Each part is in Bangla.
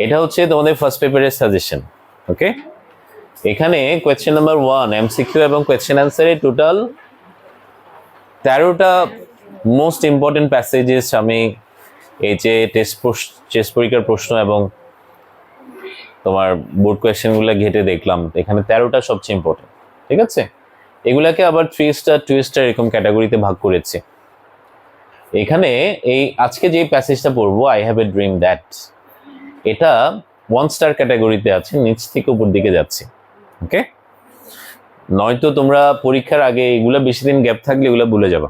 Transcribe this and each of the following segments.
এটা হচ্ছে তোমাদের ফার্স্ট পেপারের সাজেশন। ওকে, এখানে কোয়েশ্চেন নাম্বার 1 এমসিকিউ এবং কোয়েশ্চেন অ্যান্সারে টোটাল 13টা মোস্ট ইম্পর্টেন্ট প্যাসেজেস আমি এই যে টেস্ট পরীক্ষার প্রশ্ন এবং তোমার বোর্ড কোয়েশ্চেনগুলো ঘেটে দেখলাম, এখানে 13টা সবচেয়ে ইম্পর্টেন্ট। ঠিক আছে, এগুলাকে আবার 3 স্টার 2 স্টার এরকম ক্যাটাগরিতে ভাগ করেছে। এখানে এই আজকে যে প্যাসেজটা পড়বো, I have a dream that, এটা 1 স্টার ক্যাটাগরিতে আছে, নিচ থেকে উপর দিকে যাচ্ছে। ওকে, নয়তো তোমরা পরীক্ষার আগে এগুলা বেশি দিন গ্যাপ থাকলে এগুলো ভুলে যাবা।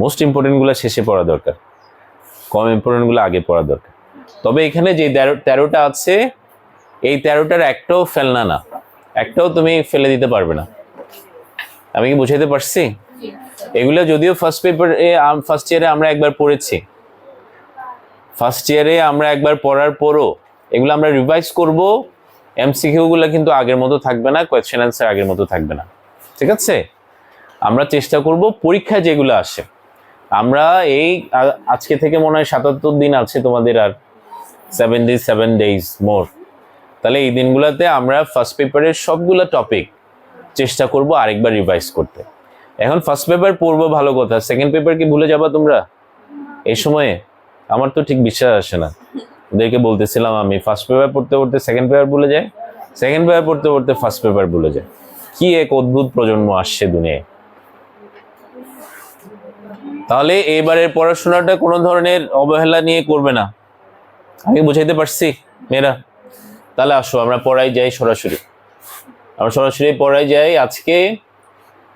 মোস্ট ইম্পর্টেন্ট গুলো শেষে পড়া দরকার, কম ইম্পর্টেন্ট গুলো আগে পড়া দরকার। তবে এখানে যে 13টা আছে, এই 13টার একটাও ফেলনা না, একটাও তুমি ফেলে দিতে পারবে না। আমি কি বুঝাইতে পারছি? এগুলো যদিও ফার্স্ট ইয়ারে আমরা একবার পড়েছি, ফার্স্ট ইয়ারে আমরা একবার পড়ার পরও এগুলো আমরা রিভাইজ করব। এমসিকিউ গুলো কিন্তু আগের মতো থাকবে না, কোয়েশ্চেন অ্যান্সার আগের মতো থাকবে না। ঠিক আছে, আমরা চেষ্টা করব পরীক্ষা যেগুলো আসে, আমরা এই আজকে থেকে মনে হয় 77 দিন আছে তোমাদের, আর 77 ডেজ মোর। তাহলে এই দিনগুলোতে আমরা ফার্স্ট পেপারের সবগুলো টপিক চেষ্টা করব আরেকবার রিভাইজ করতে। এখন ফার্স্ট পেপার পড়বো ভালো কথা, সেকেন্ড পেপার কি ভুলে যাবা তোমরা এই সময়ে? আমার তো ঠিক বিশ্বাস আসে না। ওদেরকে বলতেছিলাম আমি, ফার্স্ট পেপার পড়তে পড়তে সেকেন্ড পেপার ভুলে যায়, সেকেন্ড পেপার পড়তে পড়তে ফার্স্ট পেপার ভুলে যায়। কি এক অদ্ভুত প্রজন্ম আসছে দুনিয়ায়। তাহলে এবারের পড়াশোনাটা কোনো ধরনের অবহেলা নিয়ে করবে না, আমি বুঝাইতে পারছি মেয়েরা? তাহলে আসো আমরা পড়াই যাই, সরাসরি পড়াই যাই। আজকে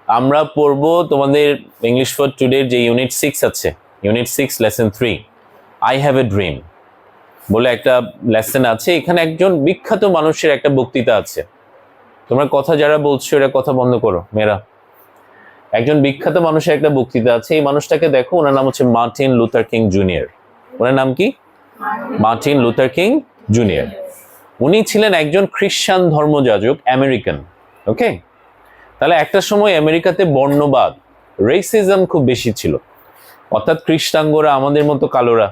আমরা পড়বো তোমাদের ইংলিশ ফর টুডে যে ইউনিট 6 আছে, unit 6 lesson 3 I have a dream বলে একটা লেসন আছে। এখানে একজন বিখ্যাত মানুষের একটা বক্তৃতা আছে। তোমরা কথা যারা বলছো এরা কথা বন্ধ করো মেয়েরা। একজন বিখ্যাত মানুষের একটা বক্তৃতা আছে, এই মানুষটাকে দেখো, ওনার নাম হচ্ছে মার্টিন লুথার কিং জুনিয়র। ওনার নাম কি? Martin Luther King junior. উনি ছিলেন একজন খ্রিস্টান ধর্মযাজক, আমেরিকান। ওকে, তাহলে একটা সময় আমেরিকাতে বর্ণবাদ, রেসিজম খুব বেশি ছিল। অর্থাৎ খ্রিস্টাঙ্গরা আমাদের মতো কালোরা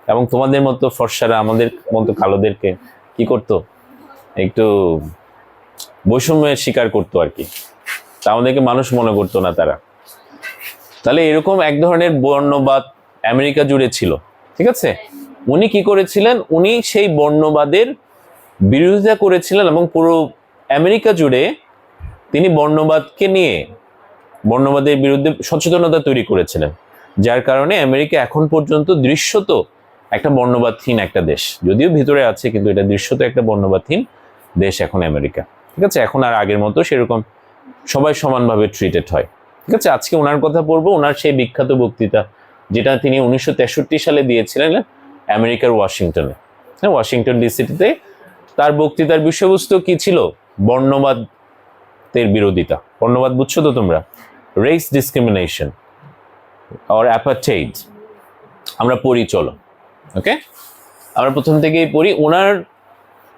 এবং তোমাদের মতো ফর্সারা আমাদের মতো কালোদেরকে কি করতো, একটু বৈষম্যের শিকার করতো আর কি, তা আমাদেরকে মানুষ মনে করতো না তারা। তাহলে এরকম এক ধরনের বর্ণবাদ আমেরিকা জুড়ে ছিল। ঠিক আছে, উনি কি করেছিলেন, উনি সেই বর্ণবাদের বিরোধিতা করেছিলেন এবং পুরো আমেরিকা জুড়ে তিনি বর্ণবাদকে নিয়ে, বর্ণবাদের বিরুদ্ধে সচেতনতা তৈরি করেছিলেন, যার কারণে আমেরিকা এখন পর্যন্ত দৃশ্যত একটা বর্ণবাদহীন একটা দেশ। যদিও ভিতরে আছে, কিন্তু এটা দৃশ্যত একটা বর্ণবাদহীন দেশ এখন আমেরিকা। ঠিক আছে, এখন আর আগের মতো সেরকম সবাই সমানভাবে ট্রিটেড হয়। ঠিক আছে, আজকে ওনার কথা পড়বো, ওনার সেই বিখ্যাত বক্তৃতা যেটা তিনি 1963 সালে দিয়েছিলেন আমেরিকার ওয়াশিংটনে, ওয়াশিংটন ডিসিতে। তার বক্তৃতার বিষয়বস্তু কি ছিল? বর্ণবাদের বিরোধিতা। বর্ণবাদ বুঝছো তো তোমরা? Race discrimination or apartheid. আমরা পড়ি, চলো। ওকে, আমরা প্রথম থেকেই পড়ি। ওনার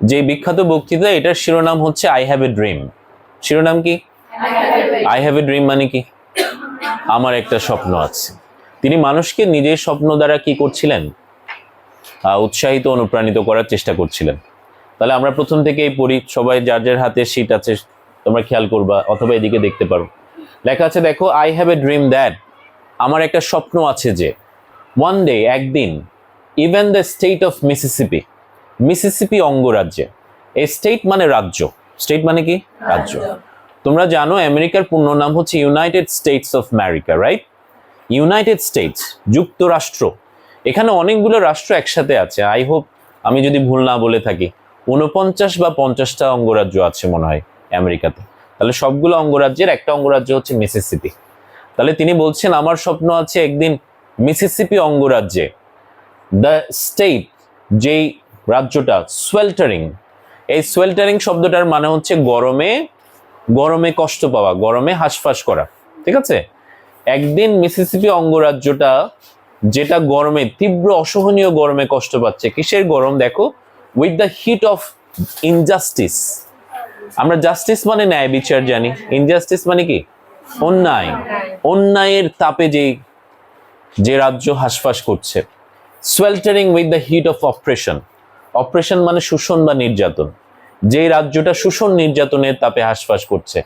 যে বিখ্যাত বক্তৃতা, এটার শিরোনাম হচ্ছে আই হ্যাভ এ ড্রিম। শিরোনাম কি? আই হ্যাভ এ ড্রিম মানে কি? আমার একটা স্বপ্ন আছে। তিনি মানুষকে নিজের স্বপ্ন দ্বারা কি করছিলেন? উৎসাহিত, অনুপ্রাণিত করার চেষ্টা করছিলেন। তাহলে আমরা প্রথম থেকেই পড়ি, সবাই যার যার হাতে শীট আছে তোমরা খেয়াল করবা, অথবা এদিকে দেখতে পারো। লেখা আছে, দেখো, I have a dream that, আমার একটা স্বপ্ন আছে যে, ওয়ান ডে, একদিন, even the state of Mississippi, Mississippi অঙ্গরাজ্যে, এই স্টেট মানে রাজ্য, স্টেট মানে কি? রাজ্য। তোমরা জানো আমেরিকার পূর্ণ নাম হচ্ছে United states of America, right? United states, যুক্তরাষ্ট্র। এখানে অনেকগুলো রাষ্ট্র একসাথে আছে। আই হোপ আমি যদি ভুল না বলে থাকি, 49 বা 50টা অঙ্গরাজ্য আছে মনে হয় আমেরিকাতে। তাহলে সবগুলো অঙ্গরাজ্যের একটা অঙ্গরাজ্য হচ্ছে মিসিসিপি। তাহলে তিনি বলছেন, আমার স্বপ্ন আছে একদিন মিসিসিপি অঙ্গরাজ্যে, দ্য স্টেট, যেই রাজ্যটা সোয়েল্টারিং, এই সোয়েল্টারিং শব্দটার মানে হচ্ছে গরমে, গরমে কষ্ট পাওয়া, গরমে হাঁসফাঁস করা। ঠিক আছে, একদিন মিসিসিপি অঙ্গরাজ্যটা যেটা গরমে, তীব্র অসহনীয় গরমে কষ্ট পাচ্ছে। কিসের গরম? দেখো, with the heat of injustice. আমরা জাস্টিস মানে ন্যায় বিচার জানি, ইনজাস্টিস মানে কি? অন্যায়। অন্যায়ের তাপে যে রাজ্য হাঁসফাঁস করছে। Sweltering with the heat of oppression, oppression মানে শোষণ বা নির্যাতন। যেই রাজ্যটা শোষণ নির্যাতনের তাপে হাঁসফাঁস করছে,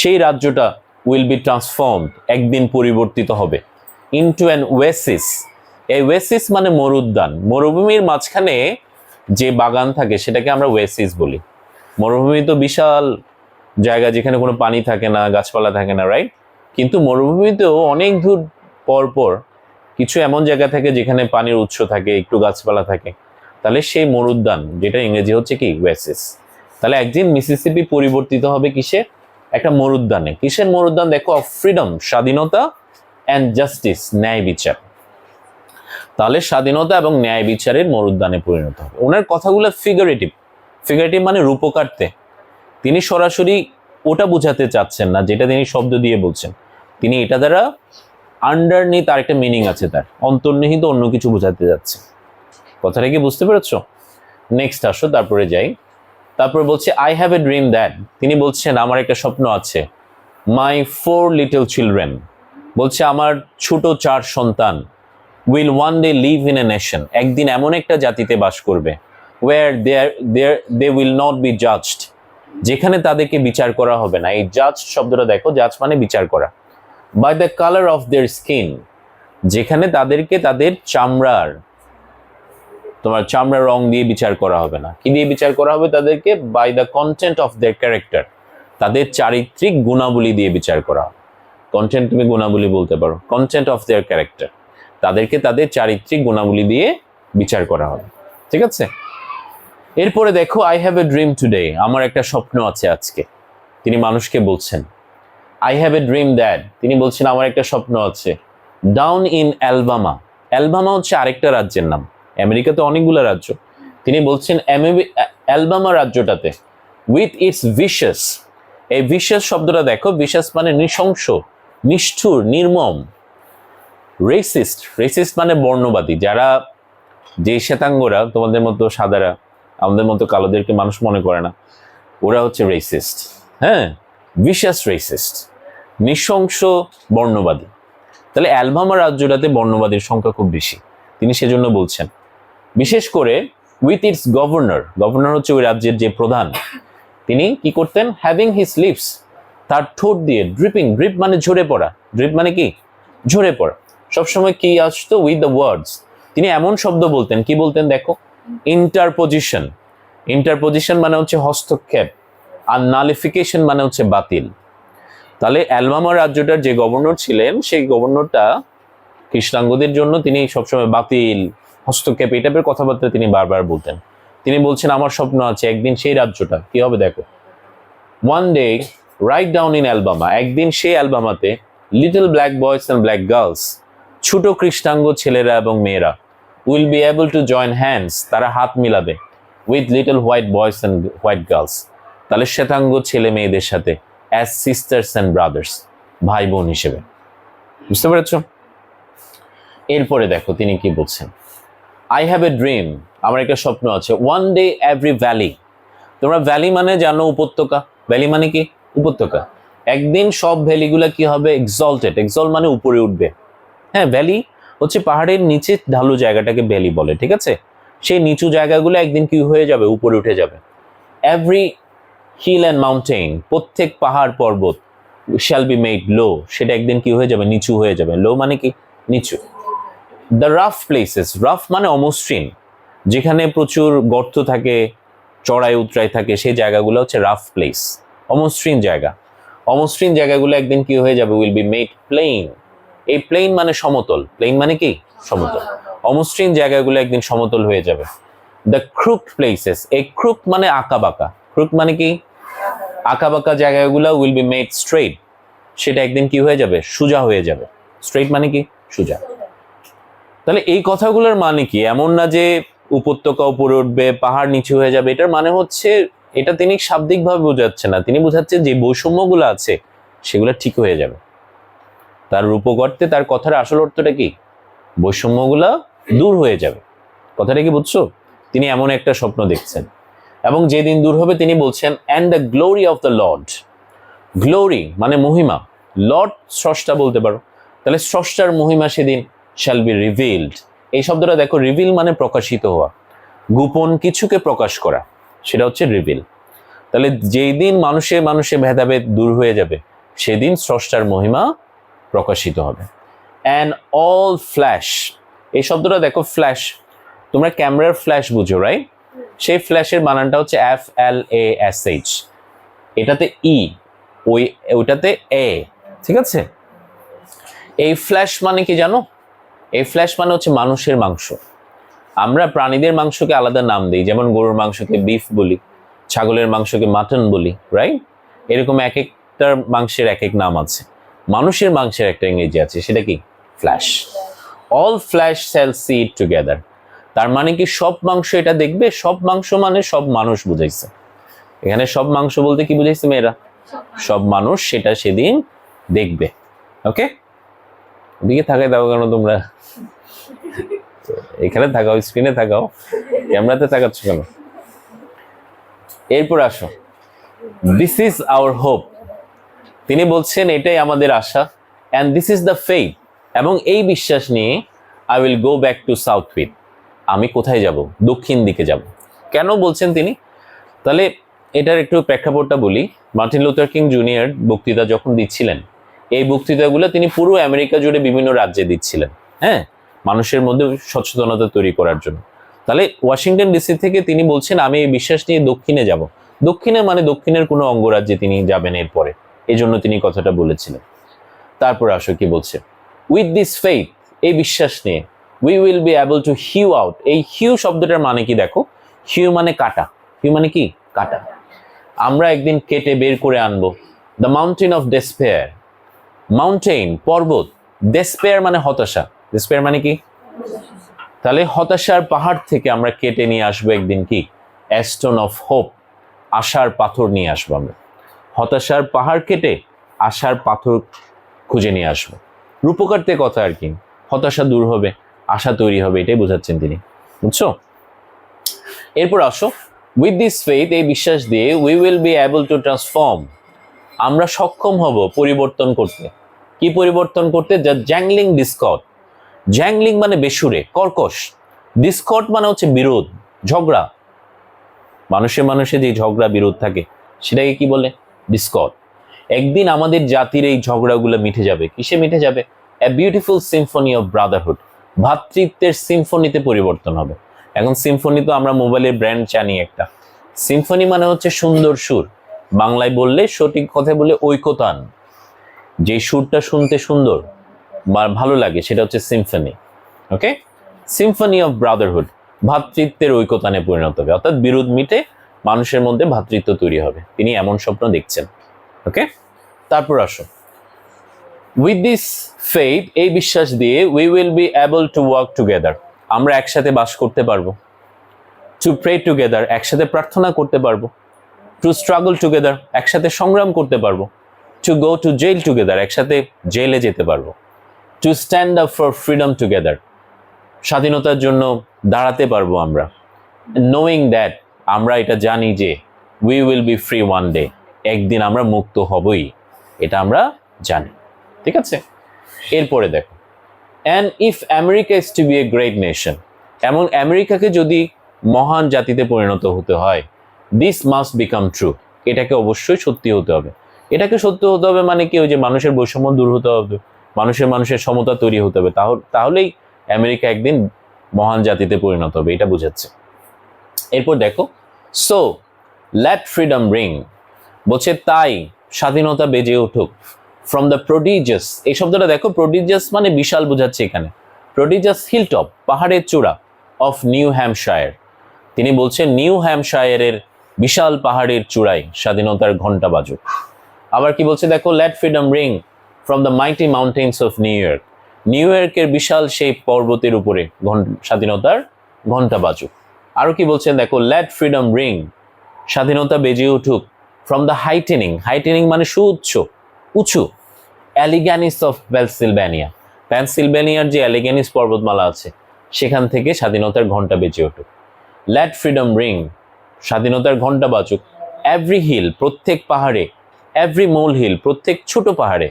সেই রাজ্যটা উইল বি ট্রান্সফর্মড, একদিন পরিবর্তিত হবে, ইনটু অ্যান ওয়েসিস। এই ওয়েসিস মানে মরুদ্যান। মরুভূমির মাঝখানে যে বাগান থাকে সেটাকে আমরা ওয়েসিস বলি। মরুভূমি তো বিশাল জায়গা যেখানে কোনো পানি থাকে না, গাছপালা থাকে না, রাইট? কিন্তু মরুভূমিতেও অনেক দূর পর পর কিছু এমন জায়গা থাকে যেখানে পানির উৎস থাকে, একটু গাছপালা থাকে। তাহলে সেই মরুদ্যান, যেটা ইংরেজি হচ্ছে কি ওয়েসিস। তাহলে একদিন মিসিসিপি পরিবর্তিত হবে কিসে? একটা মরুদ্যানে। কিসের মরুদ্যান? দেখো, অফ ফ্রিডম, স্বাধীনতা, অ্যান্ড জাস্টিস, ন্যায় বিচার। তাহলে স্বাধীনতা এবং ন্যায় বিচারের মরুদ্যানে পরিণত হবে। ওনার কথাগুলো ফিগারেটিভ। ফিগারেটিভ মানে রূপকার্থে। তিনি সরাসরি ওটা বোঝাতে চাচ্ছেন না যেটা তিনি শব্দ দিয়ে বলছেন। তিনি এটা দ্বারা আন্ডারনিথ আরেকটা মিনিং আছে, তার অন্তর্নিহিত অন্য কিছু বোঝাতে যাচ্ছে। কথাটা কি বুঝতে পেরেছো? নেক্সট আসো, তারপরে যাই। তারপরে বলছে I have a dream that, তিনি বলছেন আমার একটা স্বপ্ন আছে। মাই 4 লিটল চিলড্রেন, বলছে আমার ছোট 4 সন্তান, will one day live in a nation, একদিন এমন একটা জাতিতে বাস করবে, where they will not be judged, যেখানে তাদেরকে বিচার করা হবে না। এই জাজ শব্দটা দেখো, জাজ মানে বিচার করা। By the colour of their skin, যেখানে তাদেরকে তাদের চামড়ার রং দিয়ে বিচার করা হবে না। কি দিয়ে বিচার করা হবে তাদেরকে? By the content of their character, তাদের চারিত্রিক গুণাবলী দিয়ে বিচার করা হবে। কন্টেন্ট তুমি গুণাবলী বলতে পারো, কন্টেন্ট অফ দেয়ার ক্যারেক্টার, তাদেরকে তাদের চারিত্রিক গুণাবলী দিয়ে বিচার করা হবে। ঠিক আছে? এরপরে দেখো, I have a dream today, আমার একটা স্বপ্ন আছে আজকে। তিনি মানুষকে বলছেন। I have a dream that, তিনি বলছেন আমার একটা স্বপ্ন আছে। ডাউন ইন অ্যালবামা, অ্যালবামা হচ্ছে আরেকটা রাজ্যের নাম। আমেরিকাতে অনেকগুলো রাজ্য। তিনি বলছেন অ্যালবামা রাজ্যটাতে, উইথ ইটস ভিশাস, এই ভিশাস শব্দটা দেখো, ভিশাস মানে নৃশংস, নিষ্ঠুর, নির্মম। রেসিস্ট, রেসিস্ট মানে বর্ণবাদী। যারা, যে শ্বেতাঙ্গরা, তোমাদের মতো সাদারা, আমাদের মতো কালোদেরকে মানুষ মনে করে না, ওরা হচ্ছে রেসিস্ট। হ্যাঁ, ভিশাস রেসিস্ট, নৃশংস বর্ণবাদী। তাহলে অ্যালবামা রাজ্যটাতে বর্ণবাদীর সংখ্যা খুব বেশি। তিনি সেজন্য বলছেন, বিশেষ করে উইথ ইটস গভর্নর, গভর্নর হচ্ছে ওই রাজ্যের যে প্রধান, তিনি কি করতেন? হ্যাভিং হিজ লিপস, তার ঠোঁট দিয়ে, ড্রিপিং, ড্রিপ মানে ঝরে পড়া, ড্রিপ মানে কি? ঝরে পড়া। সবসময় কি আসতো? উইথ দ্য ওয়ার্ডস, তিনি এমন শব্দ বলতেন। কি বলতেন দেখো? ইন্টারপোজিশন, ইন্টারপোজিশন মানে হচ্ছে হস্তক্ষেপ, আর নালিফিকেশন মানে হচ্ছে বাতিল। তাহলে অ্যালবামা রাজ্যটার যে গভর্নর ছিলেন, সেই গভর্নরটা কৃষ্ণাঙ্গদের জন্য তিনি সবসময় বাতিল, হস্তক্ষেপ, এই টাইপের কথাবার্তা তিনি বারবার বলতেন। তিনি বলছেন আমার স্বপ্ন আছে একদিন সেই রাজ্যটা কি হবে দেখো। One day right down in Alabama, একদিন সেই অ্যালবামাতে, little black boys and black girls, ছোট কৃষ্ণাঙ্গ ছেলেরা এবং মেয়েরা, will be able to join hands, তারা হাত মিলাবে, with little white boys and white girls, তাহলে শ্বেতাঙ্গ ছেলে মেয়েদের সাথে, অ্যাজ সিস্টার্স অ্যান্ড ব্রাদার্স, ভাই বোন হিসেবে। বুঝতে পেরেছ? এরপরে দেখো তিনি কি বলছেন। আই হ্যাভ এ ড্রিম, আমার একটা স্বপ্ন আছে। ওয়ান ডে এভরি ভ্যালি, তোমরা ভ্যালি মানে জানো উপত্যকা, ভ্যালি মানে কি? উপত্যকা। একদিন সব ভ্যালিগুলা কি হবে? এক্সলটেড, এক্সল্ট মানে উপরে উঠবে। হ্যাঁ, ভ্যালি হচ্ছে পাহাড়ের নিচে ঢালু জায়গাটাকে ভ্যালি বলে। ঠিক আছে? সেই নিচু জায়গাগুলো একদিন কি হয়ে যাবে? উপরে উঠে যাবে। এভরি হিল অ্যান্ড মাউন্টেন, প্রত্যেক পাহাড় পর্বত, শ্যাল বি মেড লো, সেটা একদিন কি হয়ে যাবে? নিচু হয়ে যাবে। লো মানে কি? নিচু। দ্য রাফ প্লেসেস, রাফ মানে অমসৃণ, যেখানে প্রচুর গর্ত থাকে, চড়াই উতরাই থাকে, সেই জায়গাগুলো হচ্ছে রাফ প্লেস, অমসৃণ জায়গা। অমসৃণ জায়গাগুলো একদিন কি হয়ে যাবে? Will be made plain. এই প্লেন মানে সমতল, প্লেন মানে কি? সমতল। অমসৃণ জায়গাগুলো একদিন সমতল হয়ে যাবে। দ্য ক্রুকড প্লেসেস, এই ক্রুকড মানে আঁকা বাঁকা, ক্রুকড মানে কি? আঁকা বাঁকা জায়গাগুলো উইল বি মেড স্ট্রেট, সেটা একদিন কি হয়ে যাবে? সোজা হয়ে যাবে। স্ট্রেট মানে কি? সোজা। তাহলে এই কথাগুলোর মানে কি? এমন না যে উপত্যকা উপরে উঠবে, পাহাড় নিচু হয়ে যাবে। এটার মানে হচ্ছে, এটা তিনি শাব্দিকভাবে বোঝাচ্ছে না, তিনি বোঝাচ্ছে যে বৈষম্যগুলো আছে সেগুলো ঠিক হয়ে যাবে। তার রূপকর্তে তার কথার আসল অর্থটা কি? বৈষম্যগুলা দূর হয়ে যাবে। কথাটা কি বুঝছো? তিনি এমন একটা স্বপ্ন দেখছেন, এবং যেদিন দূর হবে তিনি বলছেন, and the glory of the Lord, glory মানে মহিমা, লর্ড স্রষ্টা বলতে পারো। তাহলে স্রষ্টার মহিমা সেদিন শ্যাল বি রিভিলড। এই শব্দটা দেখো, রিভিল মানে প্রকাশিত হওয়া। গোপন কিছুকে প্রকাশ করা, সেটা হচ্ছে রিভিল। তাহলে যেই দিন মানুষে ভেদাভেদ দূর হয়ে যাবে, সেদিন স্রষ্টার মহিমা প্রকাশিত হবে। অ্যান্ড অল ফ্ল্যাশ, এই শব্দটা দেখো, ফ্ল্যাশ, তোমরা ক্যামেরার ফ্ল্যাশ বুঝো, রাইট? সেই ফ্ল্যাশের বানানটা হচ্ছে FLASH, এটাতে ই, ওইটাতে এ, ঠিক আছে? এই ফ্ল্যাশ মানে কি জানো? এই ফ্ল্যাশ মানে হচ্ছে মানুষের মাংস। আমরা প্রাণীদের মাংসকে আলাদা নাম দিই, যেমন গরুর মাংসকে বিফ বলি, ছাগলের মাংসকে মাটন বলি, রাইট? এরকম এক একটার মাংসের এক এক নাম আছে। মানুষের মাংসের একটা ইংরেজি আছে, সেটা কি? Flesh. All flesh shall see it together, তার মানে কি সব মাংস এটা দেখবে। সব মাংস মানে সব মানুষ বুঝাইছে এখানে। সব মাংস বলতে কি বুঝাইছে মেয়েরা? সব মানুষ সেটা সেদিন দেখবে। ওকে, ওদিকে থাকায় দাও কেন তোমরা? এখানে থাকাও, স্ক্রিনে থাকাও, ক্যামেরাতে তাকাচ্ছ কেন? এরপর আসো, দিস ইজ আওয়ার হোপ, তিনি বলছেন এটাই আমাদের আশা। And this is the faith, এবং এই বিশ্বাস নিয়ে I will go back to South with, আমি কোথায় যাব? দক্ষিণ দিকে যাব। কেন বলছেন তিনি? তাহলে এটার একটু প্রেক্ষাপটটা বলি। মার্টিন লুথার কিং জুনিয়র বক্তৃতা যখন দিচ্ছিলেন, এই বক্তৃতাগুলো তিনি পুরো আমেরিকা জুড়ে বিভিন্ন রাজ্যে দিচ্ছিলেন, হ্যাঁ, মানুষের মধ্যে সচেতনতা তৈরি করার জন্য। তাহলে ওয়াশিংটন ডিসি থেকে তিনি বলছেন আমি এই বিশ্বাস নিয়ে দক্ষিণে যাব। দক্ষিণে মানে দক্ষিণের কোনো অঙ্গরাজ্যে তিনি যাবেন এরপরে, এই জন্য তিনি কথাটা বলেছিলেন। তারপর আসো কি বলছে, উইথ দিস ফেইথ, এই বিশ্বাস নিয়ে, we will be able to hew out. এই হিউ শব্দটার মানে কি দেখো, হিউ মানে কাটা, হিউ মানে কি? কাটা। আমরা একদিন কেটে বের করে আনবো the mountain of despair, mountain পর্বত, ডেসপেয়ার মানে হতাশা, ডেসপেয়ার মানে কি? তাহলে হতাশার পাহাড় থেকে আমরা কেটে নিয়ে আসবো একদিন কি? স্টোন অফ হোপ, আশার পাথর নিয়ে আসবো আমরা। হতাশার পাহাড় কেটে আশার পাথর খুঁজে নিয়ে আসবো। রূপকার্থে কথা আর কি, হতাশা দূর হবে, আশা তৈরি হবে, এটাই বোঝাচ্ছেন তিনি, বুঝছো? এরপর আসো, উইথ দিস ফেইথ, এই বিশ্বাস দিয়ে, we will be able to transform, আমরা সক্ষম হব পরিবর্তন করতে। কি পরিবর্তন করতে? যা জ্যাংলিং ডিসকট, জ্যাংলিং মানে বেসুরে, কর্কশ, ডিসকট মানে হচ্ছে বিরোধ, ঝগড়া, মানুষে যে ঝগড়া বিরোধ থাকে সেটাকে কি বলে? ডিসকট। একদিন আমাদের জাতির এই ঝগড়াগুলো মিটে যাবে। কিসে মিটে যাবে? A beautiful symphony of brotherhood, ভ্রাতৃত্বের সিম্ফনিতে পরিবর্তন হবে। এখন সিম্ফনি তো আমরা মোবাইলের ব্র্যান্ড জানি একটা, সিম্ফনি মানে হচ্ছে সুন্দর সুর, বাংলায় বললে সঠিক কথা বলে ঐকতান, যে সুরটা শুনতে সুন্দর বা ভালো লাগে সেটা হচ্ছে symphony. Okay, symphony of brotherhood, ভ্রাতৃত্বের ঐকতানে পরিণত হবে, অর্থাৎ বিরোধ মিটে মানুষের মধ্যে ভ্রাতৃত্ব তৈরি হবে। তিনি এমন স্বপ্ন দেখছেন। ওকে, তারপর আসো, উইথ দিস ফেইথ, এই বিশ্বাস দিয়ে, we will be able to work together, আমরা একসাথে বাস করতে পারবো। টু প্রে টুগেদার, একসাথে প্রার্থনা করতে পারবো। টু স্ট্রাগল টুগেদার, একসাথে সংগ্রাম করতে পারবো। To go to jail together, একসাথে জেলে যেতে পারবো। To stand up for freedom together, স্বাধীনতার জন্য দাঁড়াতে পারবো আমরা। নোয়িং দ্যাট, আমরা এটা জানি যে, we will be free one day, একদিন আমরা মুক্ত হবই, এটা আমরা জানি। ঠিক আছে, এরপরে দেখো, and if America is to be a great nation, এমন আমেরিকাকে যদি মহান জাতিতে পরিণত হতে হয়, দিস মাস্ট বিকাম ট্রু, এটাকে অবশ্যই সত্যি হতে হবে। এটাকে সত্য হতে হবে মানে কি? ওই যে মানুষের বৈষম্য দূর হতে হবে, মানুষের সমতা তৈরি হতে হবে, তাহলেই আমেরিকা একদিন মহান জাতিতে পরিণত হবে, এটা বোঝাচ্ছে। এরপর দেখো, সো লেট ফ্রিডম রিং, বলছে তাই স্বাধীনতা বেজে উঠুক, ফ্রম দ্য প্রডিজিয়াস, এই শব্দটা দেখো, প্রডিজিয়াস মানে বিশাল বোঝাচ্ছে এখানে। প্রডিজিয়াস হিলটপ, পাহাড়ের চূড়া, অফ নিউ হ্যাম্পশায়ার, তিনি বলছেন নিউ হ্যাম্পশায়ারের বিশাল পাহাড়ের চূড়ায় স্বাধীনতার ঘন্টা বাজুক। আবার কি বলছে দেখো, let freedom ring from the mighty mountains of New York, New ইয়র্কের বিশাল সেই পর্বতের উপরে স্বাধীনতার ঘন্টা বাজুক। আরো কি বলছেন দেখো, লেট ফ্রিডম রিং, স্বাধীনতা বেজে উঠুক, ফ্রম দ্য হাইটেনিং, হাইটেনিং মানে সুউচ্চ, উঁচু, অ্যালিগ্যানিস অফ পেনসিলভ্যানিয়া, পেনসিলভ্যানিয়ার যে অ্যালিগ্যানিস পর্বতমালা আছে সেখান থেকে স্বাধীনতার ঘন্টা বেজে উঠুক। লেট ফ্রিডম রিং, স্বাধীনতার ঘন্টা বাজুক, এভরি হিল, প্রত্যেক পাহাড়ে, এভরি মোল হিল, প্রত্যেক ছোট পাহাড়ে,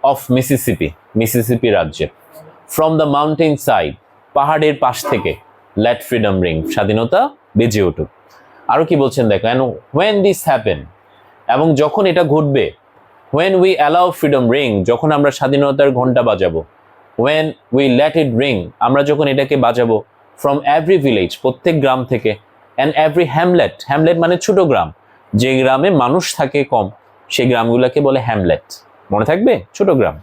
অফ মিসিসিপি, মিসিসিপি রাজ্যে, ফ্রম দ্য মাউন্টেন সাইড, পাহাড়ের পাশ থেকে, লেট ফ্রিডম রিং, স্বাধীনতা বেজে উঠুক। আরো কি বলছেন দেখো, and when this happen, এবং যখন এটা ঘটবে, when we allow freedom ring, যখন আমরা স্বাধীনতার ঘন্টা বাজাবো, when we let it ring, আমরা যখন এটাকে বাজাবো, from every village, প্রত্যেক গ্রাম থেকে, and every hamlet, hamlet মানে ছোট গ্রাম, যে গ্রামে মানুষ থাকে কম, সেই গ্রামগুলোকে বলে হ্যামলেট, মনে থাকবে, ছোট গ্রাম।